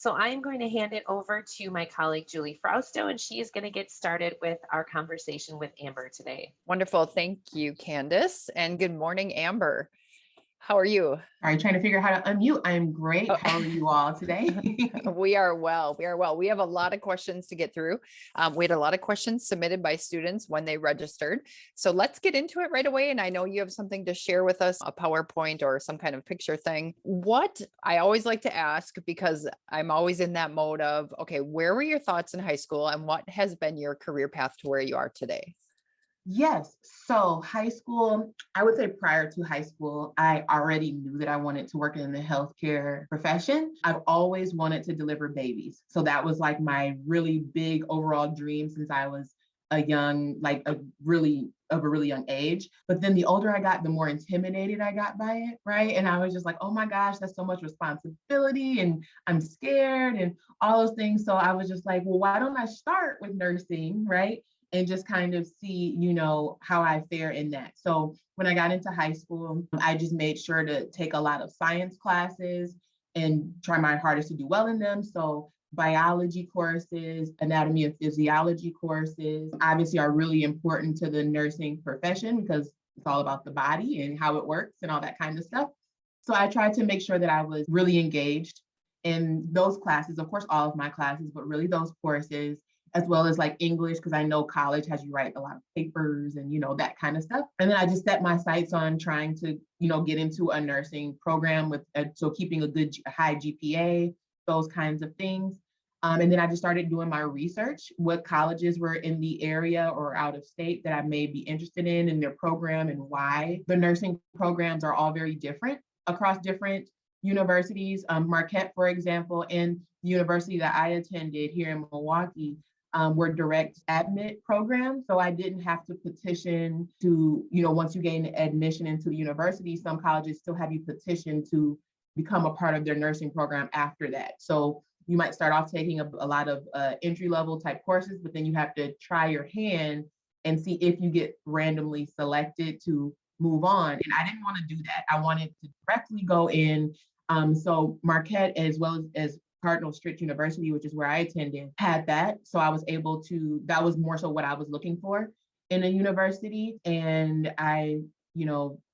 So I'm going to hand it over to my colleague, Julie Frausto, and she is going to get started with our conversation with Amber today. Wonderful. Thank you, Candace. And good morning, Amber. How are you? All right, trying to figure out how to unmute. I'm great. Oh. How are you all today? We are well. We are well. We have a lot of questions to get through. We had a lot of questions submitted by students when they registered. So let's get into it right away. And I know you have something to share with us, a PowerPoint or some kind of picture thing. What I always like to ask, because I'm always in that mode of, okay, where were your thoughts in high school and what has been your career path to where you are today? Yes. So high school, I would say prior to high school, I already knew that I wanted to work in the healthcare profession. I've always wanted to deliver babies. So that was like my really big overall dream since I was a really young age. But then the older I got, the more intimidated I got by it, right? And I was just like, oh my gosh, that's so much responsibility and I'm scared and all those things. So I was just like, well, why don't I start with nursing, right? And just kind of see, how I fare in that. So when I got into high school, I just made sure to take a lot of science classes and try my hardest to do well in them. So biology courses, anatomy and physiology courses, obviously are really important to the nursing profession because it's all about the body and how it works and all that kind of stuff. So I tried to make sure that I was really engaged in those classes, of course, all of my classes, but really those courses, as well as like English, because I know college has you write a lot of papers and, that kind of stuff. And then I just set my sights on trying to, get into a nursing program so keeping a good high GPA, those kinds of things. And then I just started doing my research, what colleges were in the area or out of state that I may be interested in their program and why. The nursing programs are all very different across different universities. Marquette, for example, and the university that I attended here in Milwaukee, were direct admit programs. So I didn't have to petition to, once you gain admission into the university, some colleges still have you petition to become a part of their nursing program after that. So you might start off taking a lot of entry level type courses, but then you have to try your hand and see if you get randomly selected to move on. And I didn't want to do that. I wanted to directly go in. So Marquette, as well as Cardinal Stritch University, which is where I attended, had that. So I was able to, that was more so what I was looking for in a university. And I,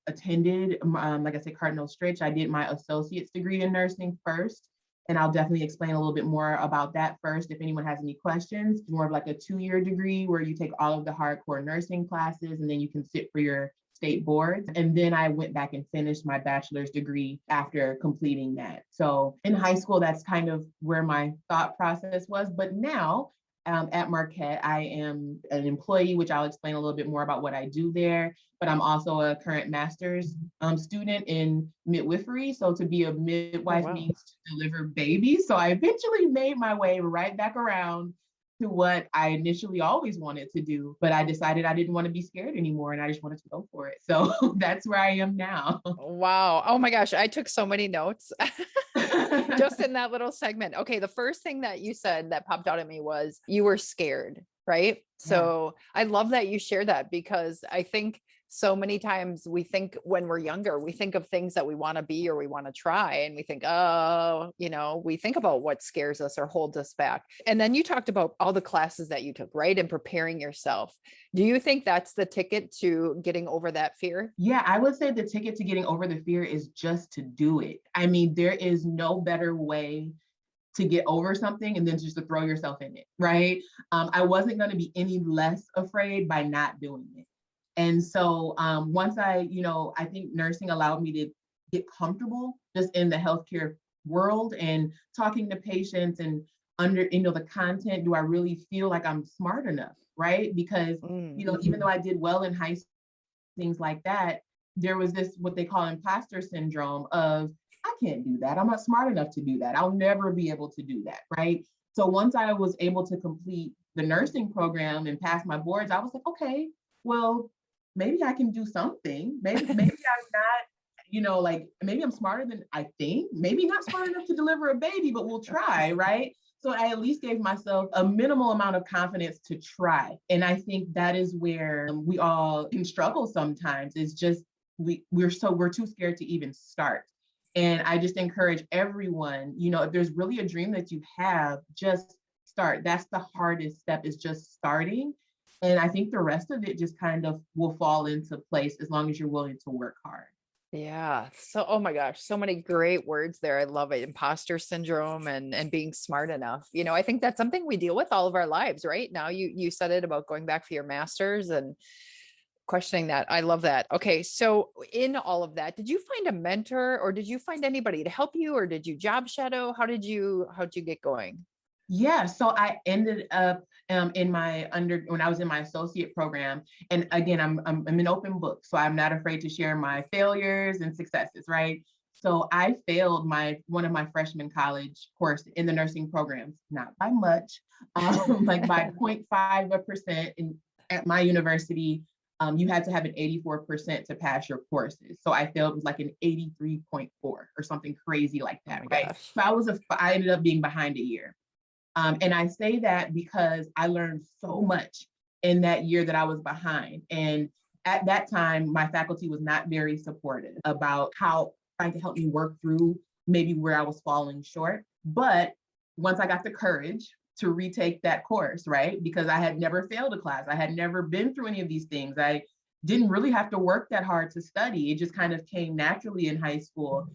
attended, like I said, Cardinal Stritch. I did my associate's degree in nursing first. And I'll definitely explain a little bit more about that first if anyone has any questions. It's more of like a 2-year degree where you take all of the hardcore nursing classes and then you can sit for your state boards. And then I went back and finished my bachelor's degree after completing that. So in high school, that's kind of where my thought process was. But now at Marquette, I am an employee, which I'll explain a little bit more about what I do there. But I'm also a current master's student in midwifery. So to be a midwife means to deliver babies. So I eventually made my way right back around to what I initially always wanted to do, but I decided I didn't want to be scared anymore and I just wanted to go for it. So that's where I am now. Wow. Oh my gosh. I took so many notes just in that little segment. Okay. The first thing that you said that popped out at me was you were scared, right? Yeah. So I love that you share that because I think so many times we think when we're younger, we think of things that we want to be or we want to try. And we think, we think about what scares us or holds us back. And then you talked about all the classes that you took, right? And preparing yourself. Do you think that's the ticket to getting over that fear? Yeah, I would say the ticket to getting over the fear is just to do it. I mean, there is no better way to get over something and then just to throw yourself in it, right? I wasn't going to be any less afraid by not doing it. And so once I think nursing allowed me to get comfortable just in the healthcare world and talking to patients and under, the content, do I really feel like I'm smart enough, right? Because, even though I did well in high school, things like that, there was this, what they call imposter syndrome of, I can't do that. I'm not smart enough to do that. I'll never be able to do that, right? So once I was able to complete the nursing program and pass my boards, I was like, okay, well, maybe I can do something. Maybe I'm not, maybe I'm smarter than I think. Maybe not smart enough to deliver a baby, but we'll try, right? So I at least gave myself a minimal amount of confidence to try. And I think that is where we all can struggle sometimes. It's just we're too scared to even start. And I just encourage everyone, if there's really a dream that you have, just start. That's the hardest step, is just starting. And I think the rest of it just kind of will fall into place as long as you're willing to work hard. Yeah. So, oh my gosh, so many great words there. I love it. Imposter syndrome and being smart enough. I think that's something we deal with all of our lives, right? Now you said it about going back for your master's and questioning that. I love that. Okay. So in all of that, did you find a mentor or did you find anybody to help you or did you job shadow? How'd you get going? Yeah, so I ended up when I was in my associate program, and again, I'm an open book, so I'm not afraid to share my failures and successes, right? So I failed one of my freshman college course in the nursing programs, not by much, like by 0.5%. At my university, you had to have an 84% to pass your courses. So I failed with like an 83.4 or something crazy like Oh that, my right? gosh. So I ended up being behind a year. And I say that because I learned so much in that year that I was behind. And at that time, my faculty was not very supportive about how trying to help me work through maybe where I was falling short. But once I got the courage to retake that course, right? Because I had never failed a class, I had never been through any of these things. I didn't really have to work that hard to study. It just kind of came naturally in high school.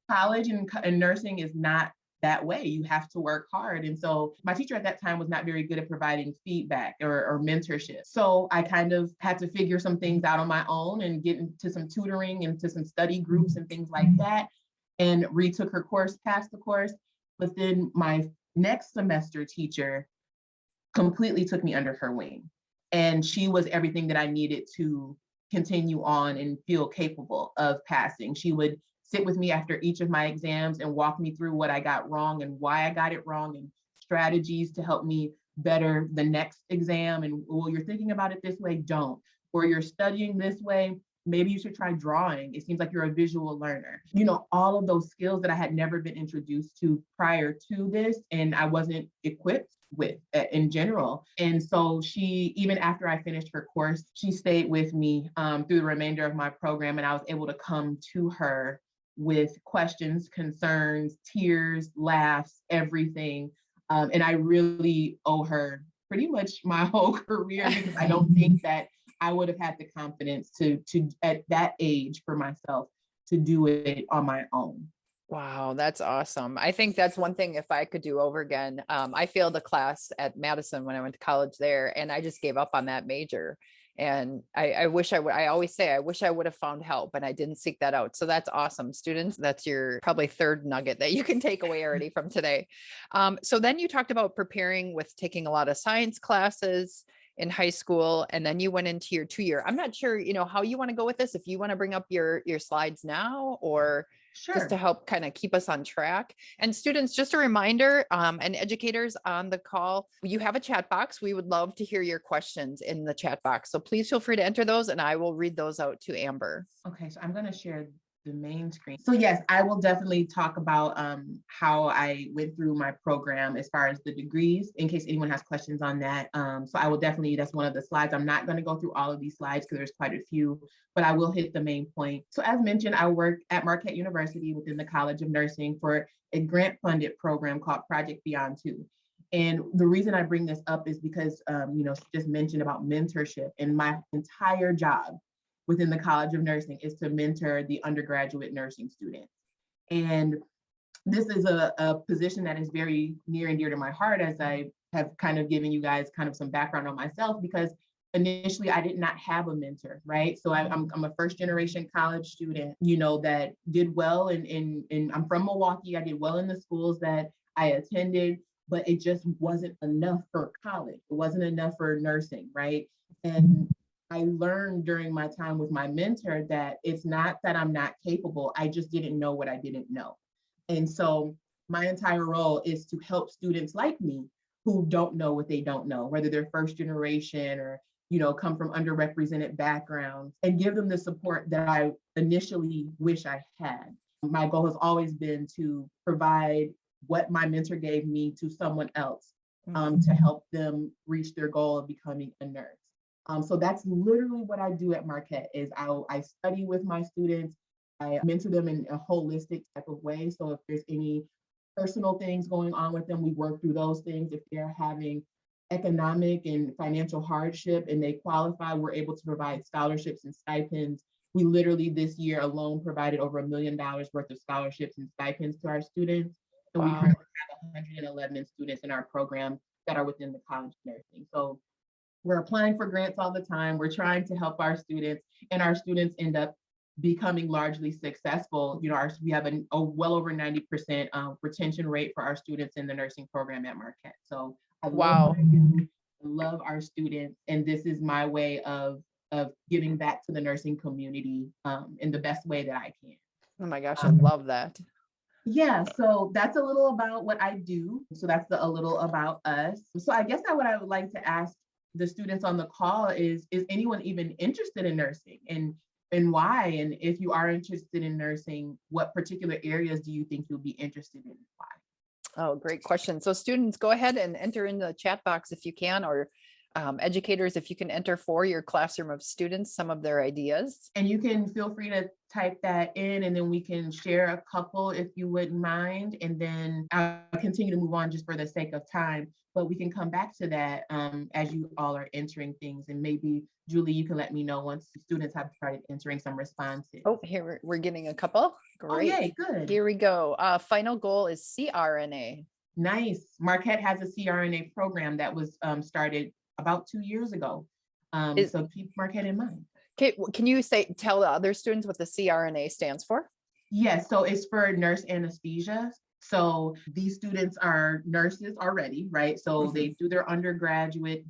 College and nursing is not that way. You have to work hard. And so my teacher at that time was not very good at providing feedback or mentorship. So I kind of had to figure some things out on my own and get into some tutoring, into some study groups and things like that, and retook her course, passed the course. But then my next semester teacher completely took me under her wing. And she was everything that I needed to continue on and feel capable of passing. She would sit with me after each of my exams and walk me through what I got wrong and why I got it wrong and strategies to help me better the next exam. And, well, you're thinking about it this way, don't. Or you're studying this way, maybe you should try drawing. It seems like you're a visual learner. All of those skills that I had never been introduced to prior to this, and I wasn't equipped with in general. And so she, even after I finished her course, she stayed with me through the remainder of my program, and I was able to come to her with questions, concerns, tears, laughs, everything. And I really owe her pretty much my whole career, because I don't think that I would have had the confidence to at that age for myself to do it on my own. Wow, that's awesome. I think that's one thing if I could do over again. I failed a class at Madison when I went to college there, and I just gave up on that major. And I wish I would, I always say, I wish I would have found help and I didn't seek that out. So that's awesome. Students, that's your probably third nugget that you can take away already from today. So then you talked about preparing with taking a lot of science classes in high school, and then you went into your 2 year. I'm not sure, how you want to go with this, if you want to bring up your slides now or just to Sure. help kind of keep us on track. And students, just a reminder, and educators on the call, you have a chat box. We would love to hear your questions in the chat box. So please feel free to enter those and I will read those out to Amber. Okay, so I'm going to share the main screen. So yes, I will definitely talk about how I went through my program as far as the degrees, in case anyone has questions on that. So I will definitely, that's one of the slides. I'm not going to go through all of these slides because there's quite a few, but I will hit the main point. So as mentioned, I work at Marquette University within the College of Nursing for a grant-funded program called Project Beyond 2. And the reason I bring this up is because, she just mentioned about mentorship, and my entire job within the College of Nursing is to mentor the undergraduate nursing students. And this is a position that is very near and dear to my heart, as I have kind of given you guys kind of some background on myself, because initially I did not have a mentor, right? So I'm a first generation college student, that did well and I'm from Milwaukee. I did well in the schools that I attended, but it just wasn't enough for college. It wasn't enough for nursing, right? And I learned during my time with my mentor that it's not that I'm not capable, I just didn't know what I didn't know. And so my entire role is to help students like me who don't know what they don't know, whether they're first generation or, come from underrepresented backgrounds, and give them the support that I initially wish I had. My goal has always been to provide what my mentor gave me to someone else, to help them reach their goal of becoming a nurse. So that's literally what I do at Marquette. Is I study with my students. I mentor them in a holistic type of way. So if there's any personal things going on with them, we work through those things. If they're having economic and financial hardship and they qualify, we're able to provide scholarships and stipends. We literally this year alone provided over $1 million worth of scholarships and stipends to our students. And we Wow. currently have 111 students in our program that are within the College of Nursing. So we're applying for grants all the time. We're trying to help our students, and our students end up becoming largely successful. We have a well over 90% retention rate for our students in the nursing program at Marquette. So I love Wow. what I do. I love our students, and this is my way of giving back to the nursing community in the best way that I can. Oh my gosh, I love that. Yeah, so that's a little about what I do. So that's a little about us. So I guess what I would like to ask the students on the call is anyone even interested in nursing, and why? And if you are interested in nursing, what particular areas do you think you'll be interested in? Why? Oh, great question. So students, go ahead and enter in the chat box if you can, or educators, if you can enter for your classroom of students some of their ideas. And you can feel free to type that in, and then we can share a couple if you wouldn't mind. And then I'll continue to move on just for the sake of time, but we can come back to that as you all are entering things. And maybe Julie, you can let me know once the students have started entering some responses. Oh, here we're getting a couple. Great. Oh, yay, good. Here we go. Final goal is CRNA. Nice. Marquette has a CRNA program that was started about 2 years ago. So keep Marquette in mind. Okay, can you tell the other students what the CRNA stands for? Yes, so it's for nurse anesthesia. So these students are nurses already, right? So they do their undergraduate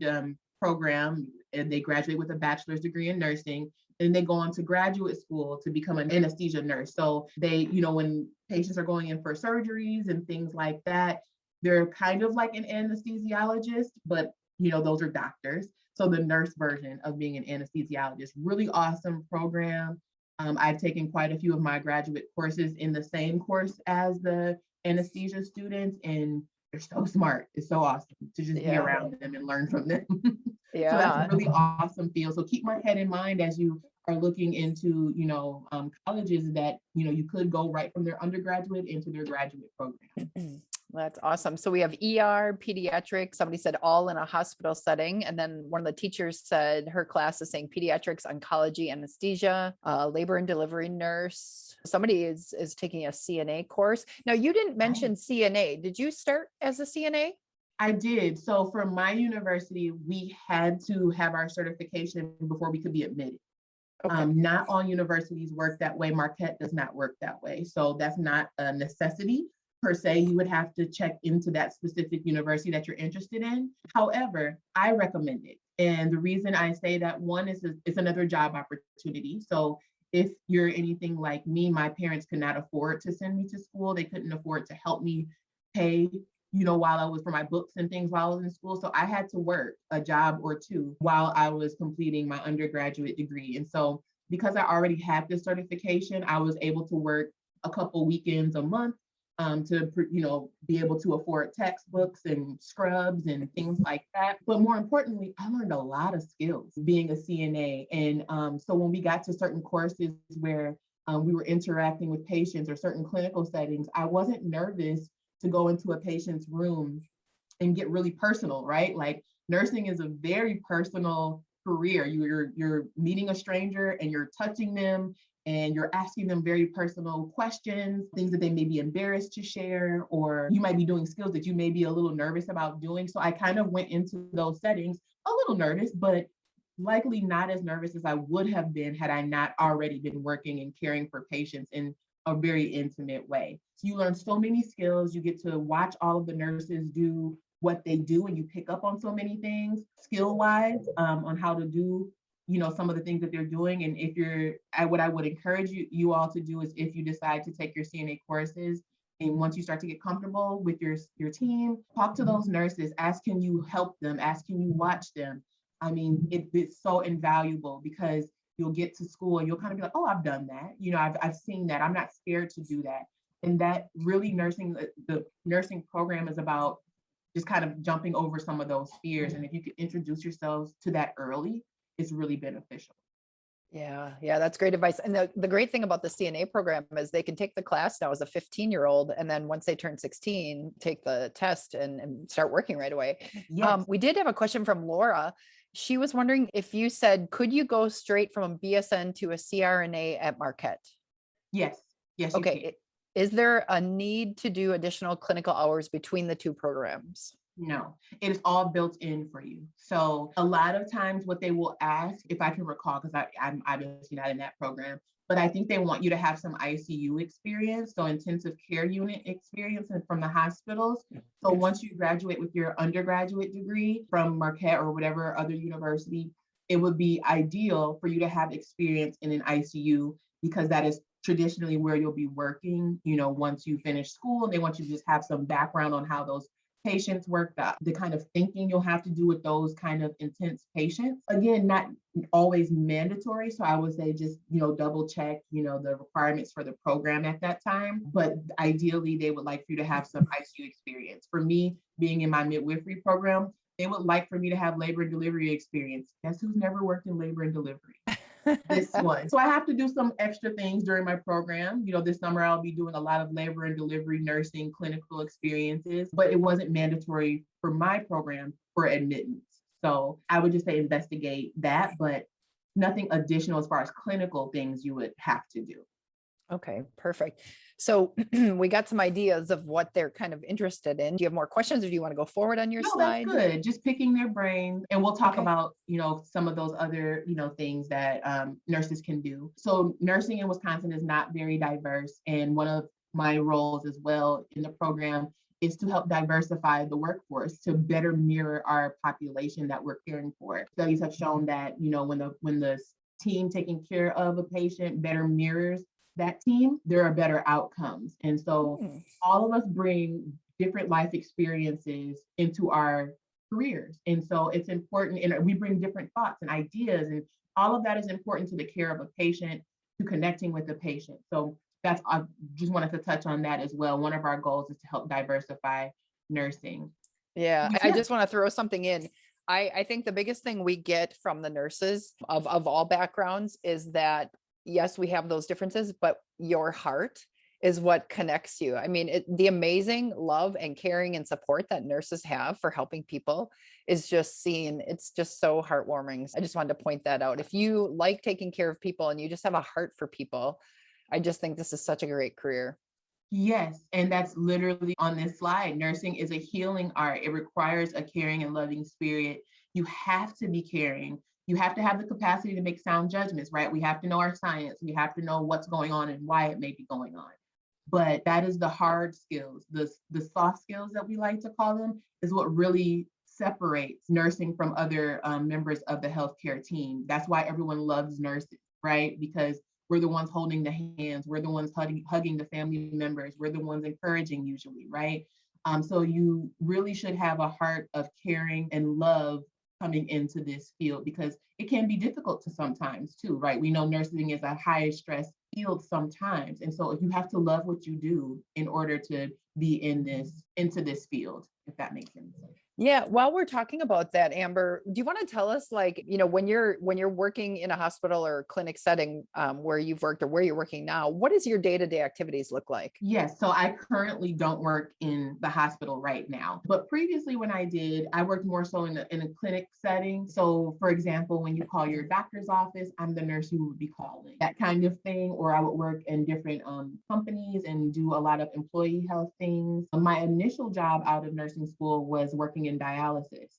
program and they graduate with a bachelor's degree in nursing, and they go on to graduate school to become an anesthesia nurse. So they, when patients are going in for surgeries and things like that, they're kind of like an anesthesiologist, but those are doctors. So the nurse version of being an anesthesiologist, really awesome program. I've taken quite a few of my graduate courses in the same course as the anesthesia students, and they're so smart. It's so awesome to just be around them and learn from them. Yeah. So that's a really awesome field. So keep Marquette in mind as you are looking into, colleges that, you could go right from their undergraduate into their graduate program. That's awesome. So we have ER, pediatrics. Somebody said all in a hospital setting. And then one of the teachers said her class is saying pediatrics, oncology, anesthesia, labor and delivery nurse. Somebody is taking a CNA course. Now you didn't mention CNA. Did you start as a CNA? I did. So for my university, we had to have our certification before we could be admitted. Okay. Not all universities work that way. Marquette does not work that way. So that's not a necessity per se. You would have to check into that specific university that you're interested in. However, I recommend it. And the reason I say that, one is it's another job opportunity. So if you're anything like me, my parents could not afford to send me to school. They couldn't afford to help me pay, while I was for my books and things while I was in school. So I had to work a job or two while I was completing my undergraduate degree. And so because I already had this certification, I was able to work a couple weekends a month to be able to afford textbooks and scrubs and things like that. But more importantly, I learned a lot of skills being a CNA. And so when we got to certain courses where we were interacting with patients or certain clinical settings, I wasn't nervous to go into a patient's room and get really personal, right? Like nursing is a very personal career. You're meeting a stranger and you're touching them and you're asking them very personal questions, things that they may be embarrassed to share, or you might be doing skills that you may be a little nervous about doing. So I kind of went into those settings a little nervous, but likely not as nervous as I would have been had I not already been working and caring for patients in a very intimate way. So you learn so many skills. You get to watch all of the nurses do what they do, and you pick up on so many things skill-wise on how to do some of the things that they're doing. And what I would encourage you all to do is, if you decide to take your CNA courses, and once you start to get comfortable with your team, talk to those nurses, ask, can you help them? Ask, can you watch them? I mean, it's so invaluable because you'll get to school and you'll kind of be like, oh, I've done that. I've seen that. I'm not scared to do that. And that really the nursing program is about just kind of jumping over some of those fears. And if you could introduce yourselves to that early, it's really beneficial. Yeah, that's great advice. And the great thing about the CNA program is they can take the class now as a 15-year-old, and then once they turn 16, take the test and start working right away. Yes, We did have a question from Laura. She was wondering if you said, could you go straight from a BSN to a CRNA at Marquette? yes, yes, you can. Okay. Is there a need to do additional clinical hours between the two programs? No, it is all built in for you. So a lot of times what they will ask, if I can recall, because I'm obviously not in that program, but I think they want you to have some ICU experience, so intensive care unit experience and from the hospitals. So once you graduate with your undergraduate degree from Marquette or whatever other university, it would be ideal for you to have experience in an ICU because that is traditionally where you'll be working, once you finish school, and they want you to just have some background on how those patients work, the kind of thinking you'll have to do with those kind of intense patients. Again, not always mandatory. So I would say just, double check, the requirements for the program at that time. But ideally, they would like for you to have some ICU experience. For me, being in my midwifery program, they would like for me to have labor and delivery experience. Guess who's never worked in labor and delivery? This one. So I have to do some extra things during my program. This summer I'll be doing a lot of labor and delivery nursing clinical experiences, but it wasn't mandatory for my program for admittance. So I would just say investigate that, but nothing additional as far as clinical things you would have to do. Okay, perfect. So we got some ideas of what they're kind of interested in. Do you have more questions or do you want to go forward on your No, slide? that's good. Just picking their brains. And we'll talk Okay. about, some of those other, things that nurses can do. So nursing in Wisconsin is not very diverse. And one of my roles as well in the program is to help diversify the workforce to better mirror our population that we're caring for. Studies have shown that, when the team taking care of a patient better mirrors that team, there are better outcomes. And so all of us bring different life experiences into our careers. And so it's important, and we bring different thoughts and ideas, and all of that is important to the care of a patient, to connecting with the patient. So I just wanted to touch on that as well. One of our goals is to help diversify nursing. Yeah, I just want to throw something in. I think the biggest thing we get from the nurses of all backgrounds is that, yes, we have those differences, but your heart is what connects you. I mean, the amazing love and caring and support that nurses have for helping people is just seen. It's just so heartwarming. I just wanted to point that out. If you like taking care of people and you just have a heart for people, I just think this is such a great career. Yes, and that's literally on this slide. Nursing is a healing art. It requires a caring and loving spirit. You have to be caring. You have to have the capacity to make sound judgments, right? We have to know our science. We have to know what's going on and why it may be going on. But that is the hard skills. The soft skills that we like to call them is what really separates nursing from other members of the healthcare team. That's why everyone loves nurses, right? Because we're the ones holding the hands. We're the ones hugging the family members. We're the ones encouraging usually, right? So you really should have a heart of caring and love coming into this field, because it can be difficult to sometimes too, right? We know nursing is a high stress field sometimes. And so you have to love what you do in order to be into this field, if that makes sense. Yeah, while we're talking about that, Amber, do you want to tell us, like, when you're working in a hospital or clinic setting, where you've worked or where you're working now, what does your day-to-day activities look like? Yes, so I currently don't work in the hospital right now, but previously when I did, I worked more so in a clinic setting. So for example, when you call your doctor's office, I'm the nurse you would be calling, that kind of thing. Or I would work in different companies and do a lot of employee health things. My initial job out of nursing school was working in dialysis,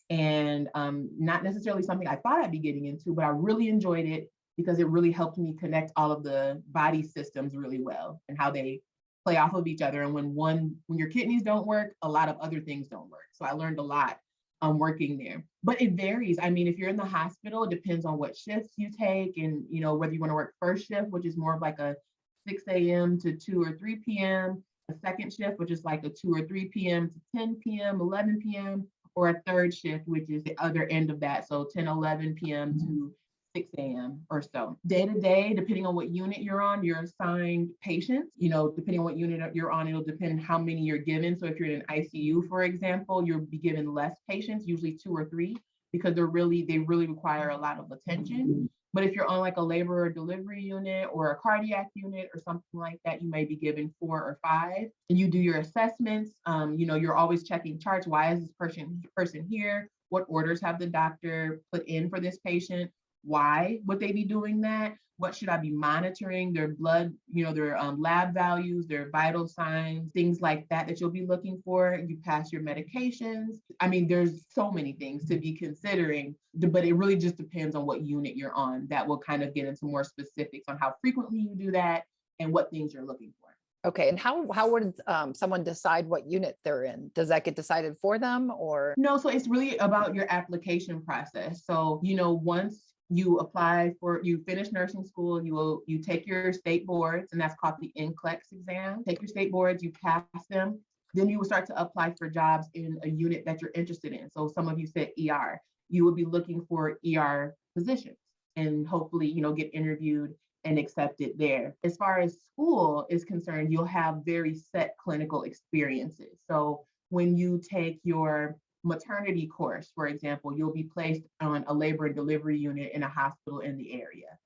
and not necessarily something I thought I'd be getting into, but I really enjoyed it because it really helped me connect all of the body systems really well and how they play off of each other. And when your kidneys don't work, a lot of other things don't work. So I learned a lot working there. But it varies. I mean, if you're in the hospital, it depends on what shifts you take, and whether you want to work first shift, which is more of like a 6 a.m. to 2 or 3 p.m., a second shift, which is like a 2 or 3 p.m. to 10 p.m., 11 p.m., or a third shift, which is the other end of that. So 10, 11 p.m. to 6 a.m. or so. Day to day, depending on what unit you're on, you're assigned patients. Depending on what unit you're on, it'll depend how many you're given. So if you're in an ICU, for example, you'll be given less patients, usually 2 or 3, because they really require a lot of attention. But if you're on like a labor or delivery unit or a cardiac unit or something like that, you may be given 4 or 5. And you do your assessments. You're always checking charts. Why is this person here? What orders have the doctor put in for this patient? Why would they be doing that? What should I be monitoring? Their blood, their lab values, their vital signs, things like that you'll be looking for. You pass your medications. I mean, there's so many things to be considering, but it really just depends on what unit you're on. That will kind of get into more specifics on how frequently you do that and what things you're looking for. Okay. And how would someone decide what unit they're in? Does that get decided for them or? No, so it's really about your application process. So, once you finish nursing school, you take your state boards, and that's called the NCLEX exam. Take your state boards, you pass them, then you will start to apply for jobs in a unit that you're interested in. So some of you said ER, you will be looking for ER positions and hopefully, get interviewed and accepted there. As far as school is concerned, you'll have very set clinical experiences. So when you take your maternity course, for example, you'll be placed on a labor and delivery unit in a hospital in the area.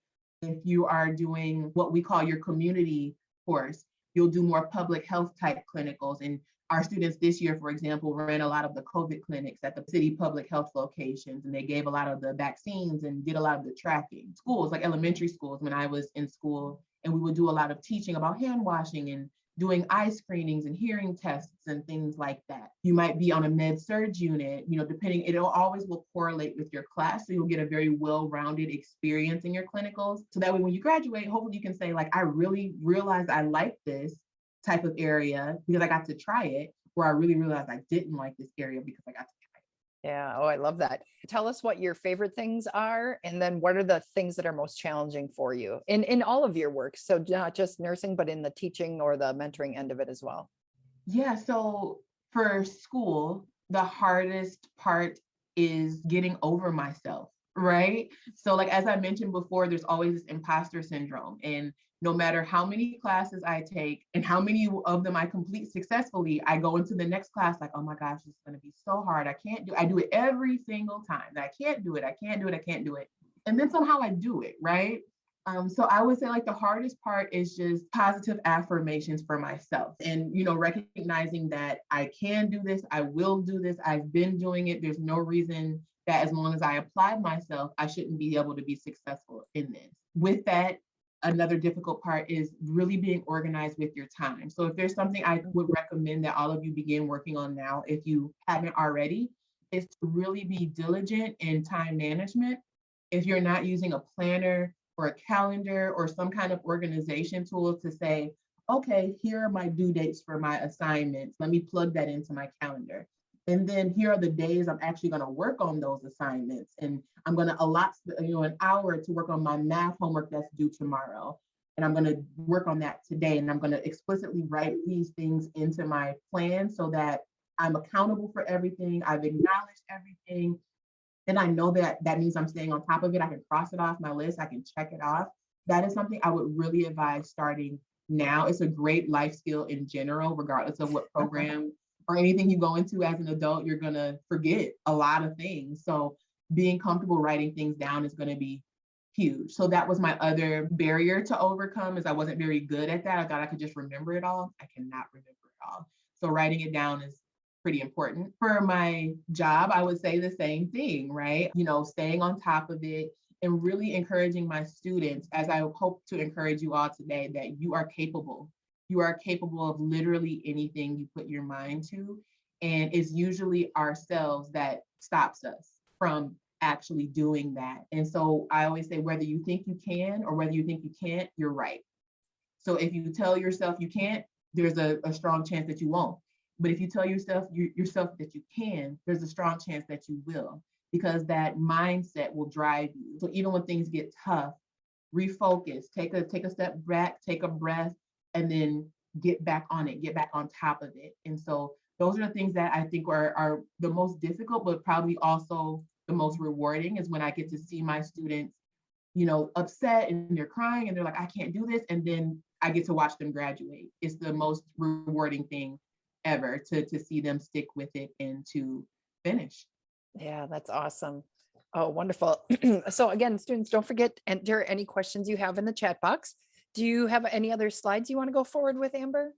If you are doing what we call your community course, you'll do more public health type clinicals. And our students this year, for example, ran a lot of the COVID clinics at the city public health locations, and they gave a lot of the vaccines and did a lot of the tracking. Schools, like elementary schools, when I was in school, and we would do a lot of teaching about hand washing and doing eye screenings and hearing tests and things like that. You might be on a med surg unit, depending, it always will correlate with your class. So you'll get a very well-rounded experience in your clinicals. So that way, when you graduate, hopefully you can say like, I really realized I like this type of area because I got to try it, or I really realized I didn't like this area because I got to try it. Yeah. Oh, I love that. Tell us what your favorite things are, and then what are the things that are most challenging for you in all of your work. So not just nursing, but in the teaching or the mentoring end of it as well. Yeah. So for school, the hardest part is getting over myself, right? So like, as I mentioned before, there's always this imposter syndrome. And no matter how many classes I take and how many of them I complete successfully, I go into the next class like, oh my gosh, this is going to be so hard. I do it every single time. I can't do it. I can't do it. And then somehow I do it, right? So I would say like the hardest part is just positive affirmations for myself and, recognizing that I can do this, I will do this, I've been doing it. There's no reason that as long as I apply myself, I shouldn't be able to be successful in this. With that, another difficult part is really being organized with your time. So if there's something I would recommend that all of you begin working on now, if you haven't already, is to really be diligent in time management. If you're not using a planner or a calendar or some kind of organization tool to say, okay, here are my due dates for my assignments. Let me plug that into my calendar. And then here are the days I'm actually going to work on those assignments. And I'm going to allot, an hour to work on my math homework that's due tomorrow. And I'm going to work on that today. And I'm going to explicitly write these things into my plan so that I'm accountable for everything. I've acknowledged everything. And I know that means I'm staying on top of it. I can cross it off my list. I can check it off. That is something I would really advise starting now. It's a great life skill in general, regardless of what program or anything you go into as an adult, you're going to forget a lot of things. So being comfortable writing things down is going to be huge. So that was my other barrier to overcome, is I wasn't very good at that. I thought I could just remember it all. I cannot remember it all. So writing it down is pretty important. For my job, I would say the same thing, right? Staying on top of it and really encouraging my students, as I hope to encourage you all today, that you are capable. You are capable of literally anything you put your mind to. And it's usually ourselves that stops us from actually doing that. And so I always say, whether you think you can or whether you think you can't, you're right. So if you tell yourself you can't, there's a strong chance that you won't. But if you tell yourself that you can, there's a strong chance that you will, because that mindset will drive you. So even when things get tough, refocus, take a step back, take a breath, and then get back on it, get back on top of it. And so those are the things that I think are the most difficult, but probably also the most rewarding, is when I get to see my students, upset and they're crying and they're like, I can't do this. And then I get to watch them graduate. It's the most rewarding thing ever to see them stick with it and to finish. Yeah, that's awesome. Oh, wonderful. So again, students, don't forget to enter any questions you have in the chat box. Do you have any other slides you want to go forward with, Amber?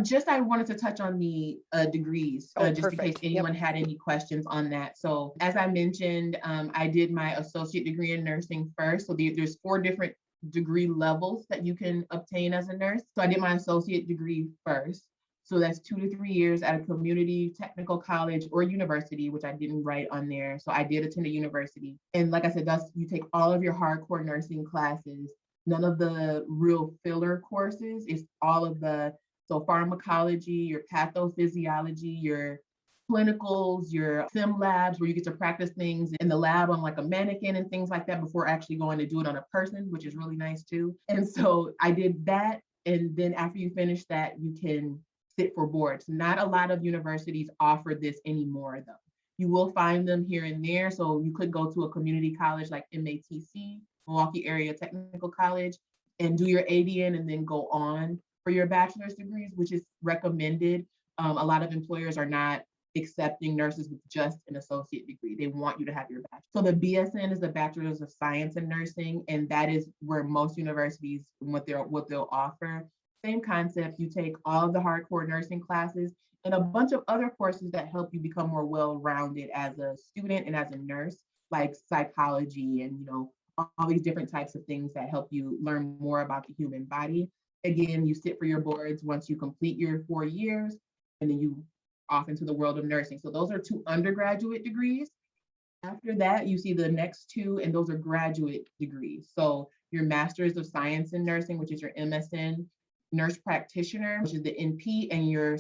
Just I wanted to touch on the degrees, Oh, just in case perfect. Yep. anyone had any questions on that. So as I mentioned, I did my associate degree in nursing first. So there's 4 different degree levels that you can obtain as a nurse. So I did my associate degree first. So that's 2 to 3 years at a community technical college or university, which I didn't write on there. So I did attend a university. And like I said, that's you take all of your hardcore nursing classes, none of the real filler courses. It's all of the pharmacology, your pathophysiology, your clinicals, your sim labs where you get to practice things in the lab on like a mannequin and things like that before actually going to do it on a person, which is really nice too. And so I did that. And then after you finish that, you can sit for boards. Not a lot of universities offer this anymore though. You will find them here and there. So you could go to a community college like MATC, Milwaukee Area Technical College, and do your ADN and then go on for your bachelor's degrees, which is recommended. A lot of employers are not accepting nurses with just an associate degree. They want you to have your bachelor. So the BSN is the Bachelor's of Science in Nursing, and that is where most universities, what they'll offer. Same concept, you take all of the hardcore nursing classes and a bunch of other courses that help you become more well-rounded as a student and as a nurse, like psychology and all these different types of things that help you learn more about the human body. Again, you sit for your boards once you complete your 4 years, and then you off into the world of nursing. So those are 2 undergraduate degrees. After that, you see the next 2, and those are graduate degrees. So your Master's of Science in Nursing, which is your MSN, Nurse Practitioner, which is the NP, and your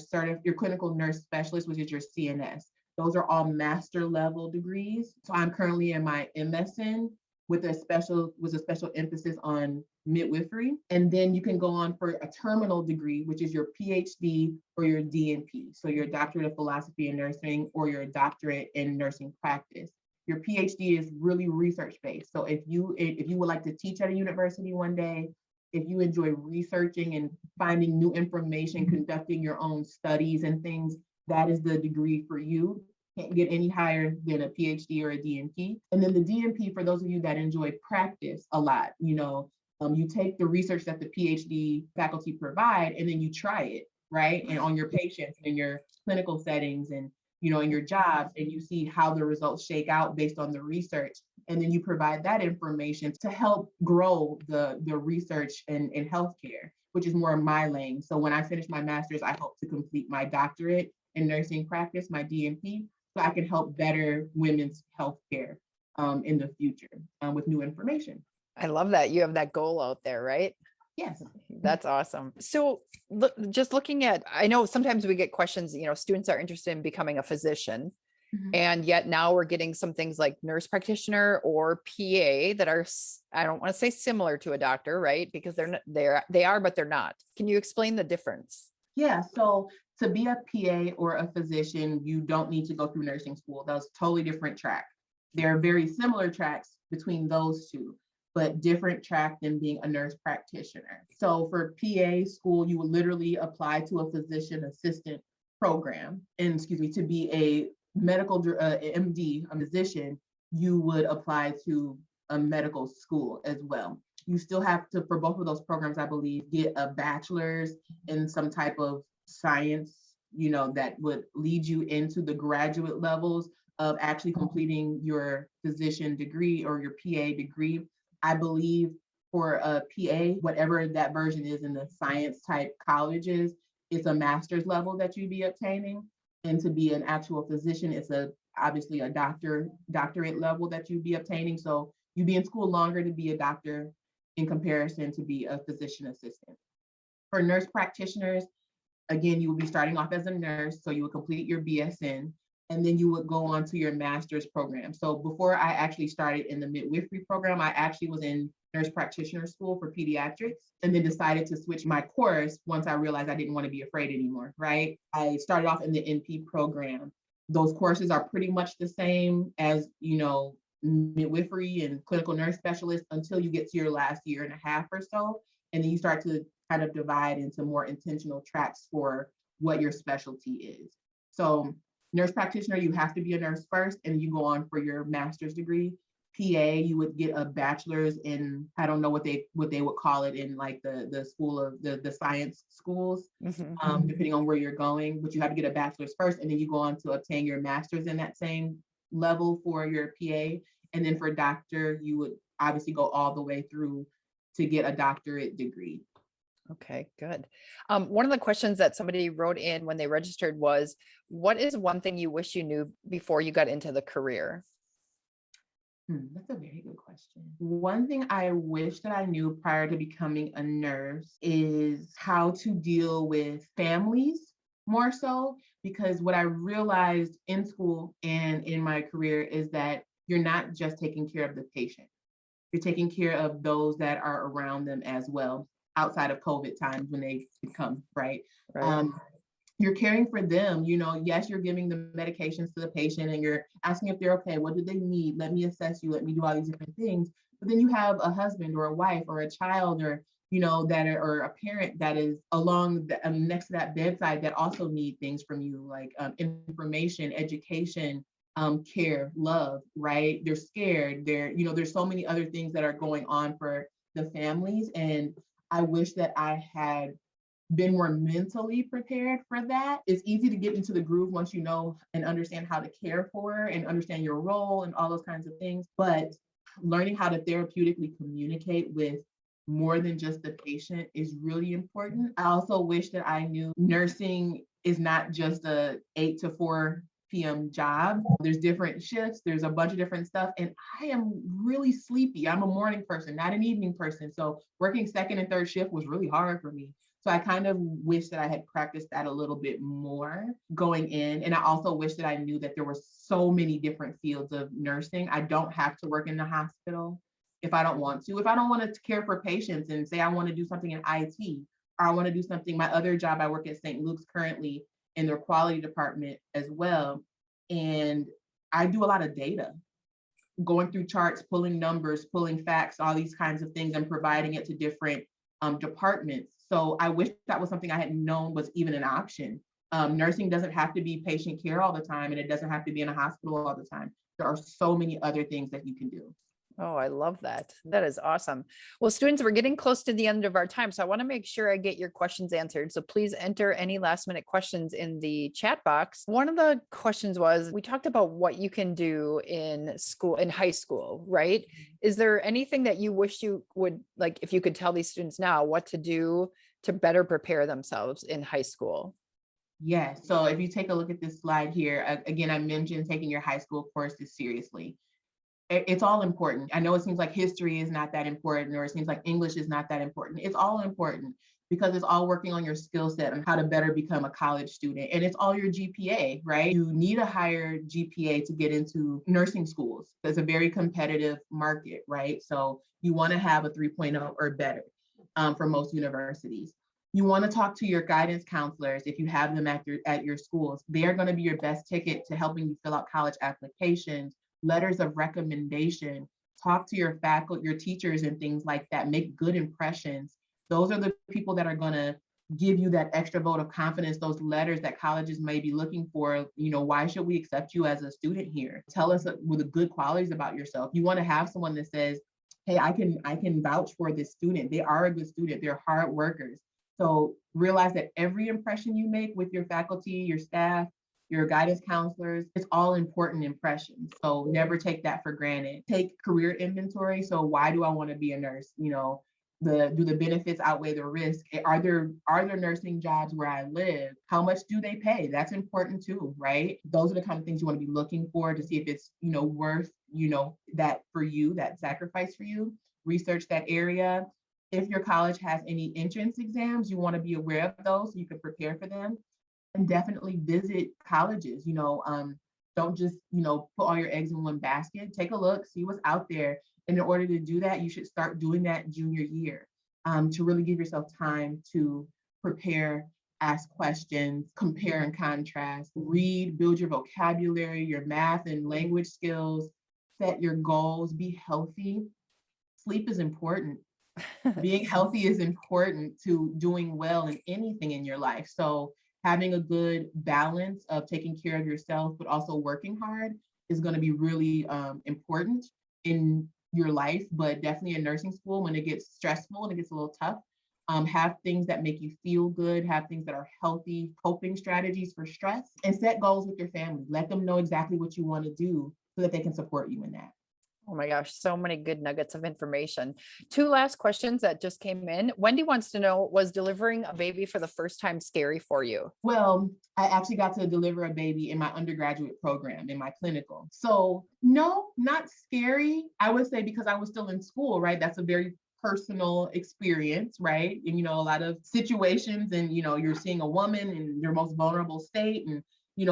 Clinical Nurse Specialist, which is your CNS. Those are all master level degrees. So I'm currently in my MSN with a special emphasis on midwifery. And then you can go on for a terminal degree, which is your PhD or your DNP. So your Doctorate of Philosophy in Nursing or your Doctorate in Nursing Practice. Your PhD is really research-based. So if you would like to teach at a university one day, if you enjoy researching and finding new information, conducting your own studies and things, that is the degree for you. Can't get any higher than a PhD or a DNP. And then the DNP, for those of you that enjoy practice a lot, you take the research that the PhD faculty provide, and then you try it, right? And on your patients and in your clinical settings and, in your jobs, and you see how the results shake out based on the research. And then you provide that information to help grow the research in healthcare, which is more my lane. So when I finish my master's, I hope to complete my doctorate in nursing practice, my DNP, so I can help better women's healthcare in the future with new information. I love that you have that goal out there, right? Yes. That's awesome. So just looking at, I know sometimes we get questions, students are interested in becoming a physician. Mm-hmm. And yet now we're getting some things like nurse practitioner or PA that are, I don't want to say similar to a doctor, right? Because they are, but they're not. Can you explain the difference? Yeah. So to be a PA or a physician, you don't need to go through nursing school. Those totally different tracks. There are very similar tracks between those 2, but different track than being a nurse practitioner. So for PA school, you would literally apply to a physician assistant program. And to be a medical MD, a physician, you would apply to a medical school as well. You still have to, for both of those programs, I believe, get a bachelor's in some type of science, that would lead you into the graduate levels of actually completing your physician degree or your PA degree. I believe for a PA, whatever that version is in the science type colleges, it's a master's level that you'd be obtaining. And to be an actual physician, it's obviously a doctorate level that you'd be obtaining. So you'd be in school longer to be a doctor in comparison to be a physician assistant. For nurse practitioners, again, you would be starting off as a nurse. So you would complete your BSN, and then you would go on to your master's program. So before I actually started in the midwifery program, I actually was in nurse practitioner school for pediatrics, and then decided to switch my course once I realized I didn't want to be afraid anymore, right? I started off in the NP program. Those courses are pretty much the same as, midwifery and clinical nurse specialist until you get to your last year and a half or so. And then you start to kind of divide into more intentional tracks for what your specialty is. So nurse practitioner, you have to be a nurse first, and you go on for your master's degree. PA, you would get a bachelor's in, I don't know what they would call it in like the school of the science schools, depending on where you're going, but you have to get a bachelor's first, and then you go on to obtain your master's in that same level for your PA. And then for doctor, you would obviously go all the way through to get a doctorate degree. Okay, good. One of the questions that somebody wrote in when they registered was, what is one thing you wish you knew before you got into the career? That's a very good question. One thing I wish that I knew prior to becoming a nurse is how to deal with families more so, because what I realized in school and in my career is that you're not just taking care of the patient, you're taking care of those that are around them as well, outside of COVID times when they come, right? Right. You're caring for them, yes, you're giving the medications to the patient and you're asking if they're okay. What do they need? Let me assess you. Let me do all these different things. But then you have a husband or a wife or a child or, or a parent that is along next to that bedside that also need things from you, like information, education, care, love, right? They're scared. There's so many other things that are going on for the families. And I wish that I had been more mentally prepared for that. It's easy to get into the groove once you know and understand how to care for and understand your role and all those kinds of things. But learning how to therapeutically communicate with more than just the patient is really important. I also wish that I knew nursing is not just a 8 to 4 p.m. job. There's different shifts, there's a bunch of different stuff. And I am really sleepy. I'm a morning person, not an evening person. So working second and third shift was really hard for me. So I kind of wish that I had practiced that a little bit more going in. And I also wish that I knew that there were so many different fields of nursing. I don't have to work in the hospital if I don't want to. If I don't want to care for patients and say I want to do something in IT, or I want to do something, my other job, I work at St. Luke's currently in their quality department as well. And I do a lot of data, going through charts, pulling numbers, pulling facts, all these kinds of things, and providing it to different departments. So I wish that was something I had known was even an option. Nursing doesn't have to be patient care all the time, and it doesn't have to be in a hospital all the time. There are so many other things that you can do. Oh, I love that. That is awesome. Well, students, we're getting close to the end of our time, so I want to make sure I get your questions answered. So please enter any last minute questions in the chat box. One of the questions was, we talked about what you can do in school, in high school, right? Is there anything that you wish you would, like, if you could tell these students now what to do to better prepare themselves in high school? Yes. So if you take a look at this slide here, again, I mentioned taking your high school courses seriously. It's all important. I know it seems like history is not that important, or it seems like English is not that important. It's all important because it's all working on your skill set and how to better become a college student. And it's all your GPA, right? You need a higher GPA to get into nursing schools. It's a very competitive market, right? So you want to have a 3.0 or better for most universities. You want to talk to your guidance counselors if you have them at your schools. They're going to be your best ticket to helping you fill out college applications, letters of recommendation. Talk to your faculty, your teachers, and things like that. Make good impressions. Those are the people that are going to give you that extra vote of confidence, those letters that colleges may be looking for. Why should we accept you as a student here? Tell us with the good qualities about yourself. You want to have someone that says, hey, I can vouch for this student. They are a good student. They're hard workers. So realize that every impression you make with your faculty, your staff, your guidance counselors, it's all important impressions. So never take that for granted. Take career inventory. So why do I want to be a nurse? Do the benefits outweigh the risk? Are there nursing jobs where I live? How much do they pay? That's important too, right? Those are the kind of things you want to be looking for to see if it's, worth, that for you, that sacrifice for you. Research that area. If your college has any entrance exams, you want to be aware of those so you can prepare for them. And definitely visit colleges. Don't just, put all your eggs in one basket. Take a look, see what's out there. And in order to do that, you should start doing that junior year to really give yourself time to prepare, ask questions, compare and contrast, read, build your vocabulary, your math and language skills, set your goals, be healthy. Sleep is important. Being healthy is important to doing well in anything in your life. So having a good balance of taking care of yourself, but also working hard is going to be really important. in your life, but definitely in nursing school when it gets stressful and it gets a little tough. Have things that make you feel good, have things that are healthy coping strategies for stress, and set goals with your family. Let them know exactly what you want to do so that they can support you in that. Oh my gosh, so many good nuggets of information. Two last questions that just came in. Wendy wants to know, was delivering a baby for the first time scary for you? Well, I actually got to deliver a baby in my undergraduate program, in my clinical. So no, not scary. I would say because I was still in school, right? That's a very personal experience, right? And, a lot of situations and, you're seeing a woman in your most vulnerable state and,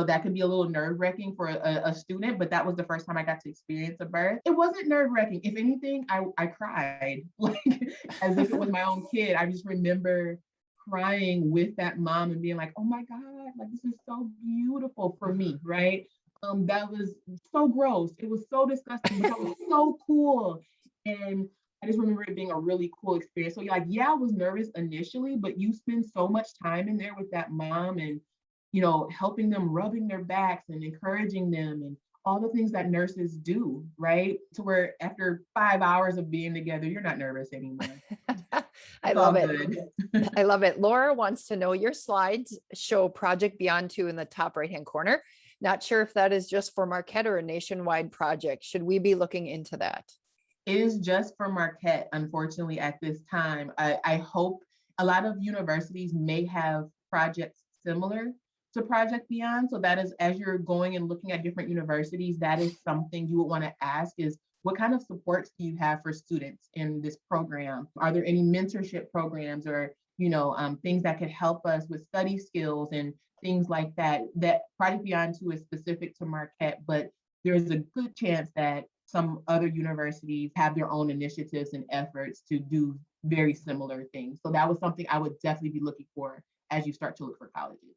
that can be a little nerve wracking for a student, but that was the first time I got to experience a birth. It wasn't nerve wracking. If anything, I cried like as if it was my own kid. I just remember crying with that mom and being like, oh my God, like this is so beautiful for me, right? That was so gross. It was so disgusting, but that was so cool. And I just remember it being a really cool experience. So yeah, I was nervous initially, but you spend so much time in there with that mom and, helping them, rubbing their backs and encouraging them and all the things that nurses do, right? To where after 5 hours of being together, you're not nervous anymore. I It's love all it. good. I love it. Laura wants to know, your slides show Project Beyond 2 in the top right-hand corner. Not sure if that is just for Marquette or a nationwide project. Should we be looking into that? It is just for Marquette, unfortunately, at this time. I hope a lot of universities may have projects similar to Project Beyond. So that is, as you're going and looking at different universities, that is something you would want to ask is, what kind of supports do you have for students in this program? Are there any mentorship programs or, things that could help us with study skills and things like that? That Project Beyond 2 is specific to Marquette, but there's a good chance that some other universities have their own initiatives and efforts to do very similar things. So that was something I would definitely be looking for as you start to look for colleges.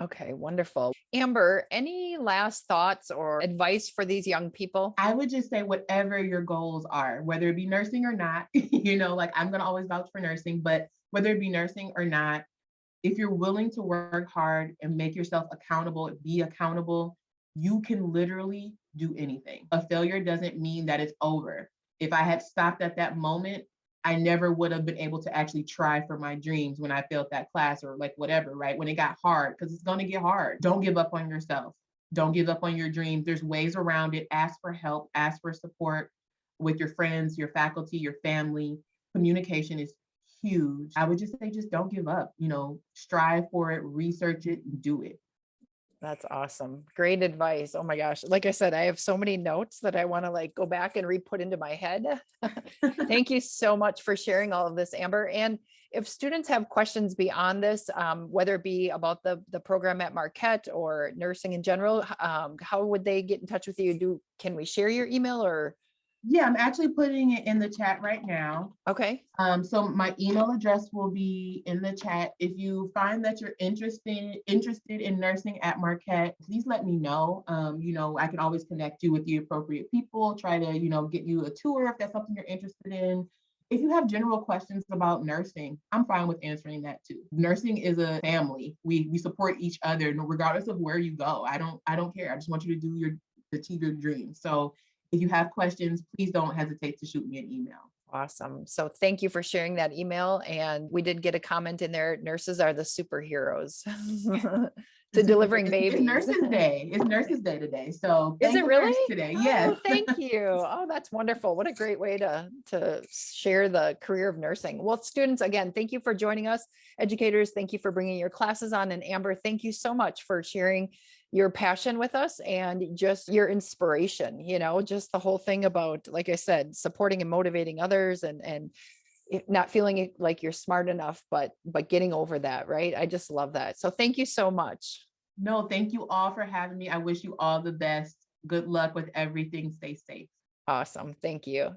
Okay, wonderful. Amber, any last thoughts or advice for these young people? I would just say whatever your goals are, whether it be nursing or not, like I'm going to always vouch for nursing, but whether it be nursing or not, if you're willing to work hard and make yourself accountable, be accountable, you can literally do anything. A failure doesn't mean that it's over. If I had stopped at that moment, I never would have been able to actually try for my dreams when I failed that class or like whatever, right? When it got hard, because it's going to get hard. Don't give up on yourself. Don't give up on your dreams. There's ways around it. Ask for help, ask for support with your friends, your faculty, your family. Communication is huge. I would just say, just don't give up, strive for it, research it, and do it. That's awesome. Great advice. Oh my gosh. Like I said, I have so many notes that I want to go back and re-put into my head. Thank you so much for sharing all of this, Amber. And if students have questions beyond this, whether it be about the program at Marquette or nursing in general, how would they get in touch with you? Can we share your email or? Yeah, I'm actually putting it in the chat right now. Okay. So my email address will be in the chat. If you find that you're interested in nursing at Marquette, please let me know. I can always connect you with the appropriate people, try to, get you a tour if that's something you're interested in. If you have general questions about nursing, I'm fine with answering that too. Nursing is a family. We support each other regardless of where you go. I don't care. I just want you to achieve your dreams. So if you have questions, please don't hesitate to shoot me an email. Awesome. So thank you for sharing that email. And we did get a comment in there. Nurses are the superheroes to delivering babies. It's Nurses Day. It's Nurses Day today. So is it really today? Yes. Oh, thank you. Oh, that's wonderful. What a great way to share the career of nursing. Well, students, again, thank you for joining us. Educators, thank you for bringing your classes on. And Amber, thank you so much for sharing your passion with us and just your inspiration, just the whole thing about, like I said, supporting and motivating others and not feeling like you're smart enough, but getting over that, right? I just love that. So thank you so much. No, thank you all for having me. I wish you all the best. Good luck with everything. Stay safe. Awesome. Thank you.